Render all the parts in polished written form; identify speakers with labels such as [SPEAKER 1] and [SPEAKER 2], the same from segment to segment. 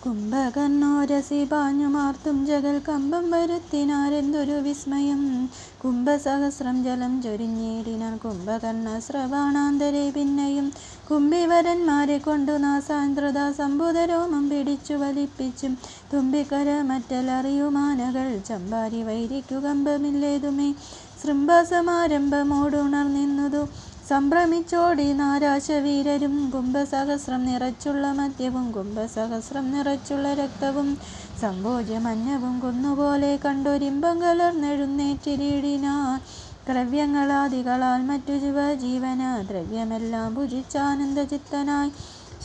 [SPEAKER 1] കുംഭകർണോരസി പാഞ്ഞുമാർത്തും ജഗൽ കമ്പം വരുത്തിനാരെന്തൊരു വിസ്മയം. കുംഭസഹസ്രം ജലം ചൊരിഞ്ഞിടിനാൻ കുംഭകർണ സ്രവാണാന്തരെ. പിന്നെയും കുംഭിവരന്മാരെ കൊണ്ടു നാസാന്ദ്രത സമ്പുതരോമം പിടിച്ചു വലിപ്പിച്ചും തുമ്പിക്കര മറ്റലറിയുമാനകൾ ചമ്പാരി വൈരിക്കു കമ്പമില്ലേതുമേ. ശൃംഭസമാരംഭമോടുണർന്നിന്നതു സംഭ്രമിച്ചോടി നാരാശവീരരും. കുംഭസഹസ്രം നിറച്ചുള്ള മദ്യവും കുംഭസഹസ്രം നിറച്ചുള്ള രക്തവും സങ്കോചമന്നവും കുന്നുപോലെ കണ്ടൊരിമ്പം കലർന്നെഴുന്നേറ്റിരിടിനാൻ. ദ്രവ്യങ്ങളാദികളാൽ മറ്റു ജീവന ദ്രവ്യമെല്ലാം ഭുജിച്ചാനന്ദചിത്തനായി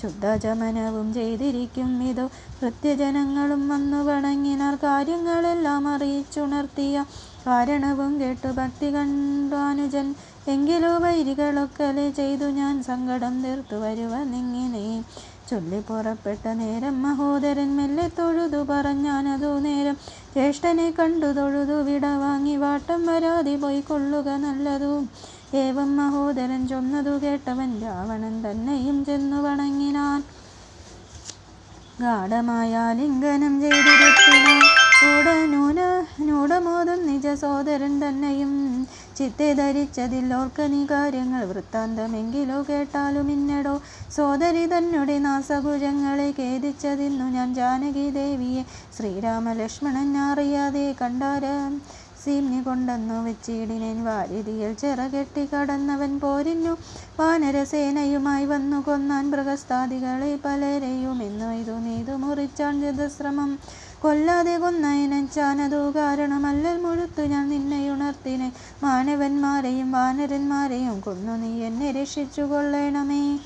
[SPEAKER 1] ശുദ്ധചമനവും ചെയ്തിരിക്കും വിധോ ഭൃത്യജനങ്ങളും വന്നു വണങ്ങിനാർ. കാര്യങ്ങളെല്ലാം അറിയിച്ചുണർത്തിയ കാരണവും കേട്ടു ഭക്തി കണ്ടാനുജൻ. എങ്കിലോ വൈരികളൊക്കലെ ചെയ്തു ഞാൻ സങ്കടം തീർത്തു വരുവനെങ്ങിനെ. ചൊല്ലിപ്പുറപ്പെട്ട നേരം മഹോദരൻ മെല്ലെ തൊഴുതു പറഞ്ഞാനതു നേരം. ജ്യേഷ്ഠനെ കണ്ടു തൊഴുതു വിടവാങ്ങി വാട്ടം വരാതെ പോയിക്കൊള്ളുക നല്ലതു. ഏവം മഹോദരൻ ചൊന്നതു കേട്ടവൻ രാവണൻ തന്നെയും ചെന്നു വണങ്ങിനാൻ. ഗാഢമായ ലിംഗനം ചെയ്തിരുത്തിനാൻ ൂഢമോദം നിജ സോദരൻ തന്നെയും. ചിത്തെ ധരിച്ചതില്ലോർക്ക നീ കാര്യങ്ങൾ വൃത്താന്തമെങ്കിലോ കേട്ടാലും ഇന്നടോ. സോദരി തന്നെ നാസഭുജങ്ങളെ ഖേദിച്ചതിന്നു ഞാൻ ജാനകി ദേവിയെ. ശ്രീരാമലക്ഷ്മണൻ അറിയാതെ കണ്ടാരം സീമ്നി കൊണ്ടെന്നു വെച്ചിടിനേൻ. വാരിതിയിൽ ചിറകെട്ടി കടന്നവൻ പോരിന്നു വാനരസേനയുമായി വന്നു കൊന്നാൻ മൃഗസ്ഥാദികളെ പലരെയും. എന്നു ഇതു നീതു മുറിച്ചാൻ ജതശ്രമം കൊല്ലാതെ കൊന്നയനച്ചാനതു കാരണമല്ലൽ മുഴുത്തു ഞാൻ നിന്നെയുണർത്തിനെ. മാനവന്മാരെയും വാനരന്മാരെയും കൊന്നു നീ എന്നെ രക്ഷിച്ചു കൊള്ളണമേ.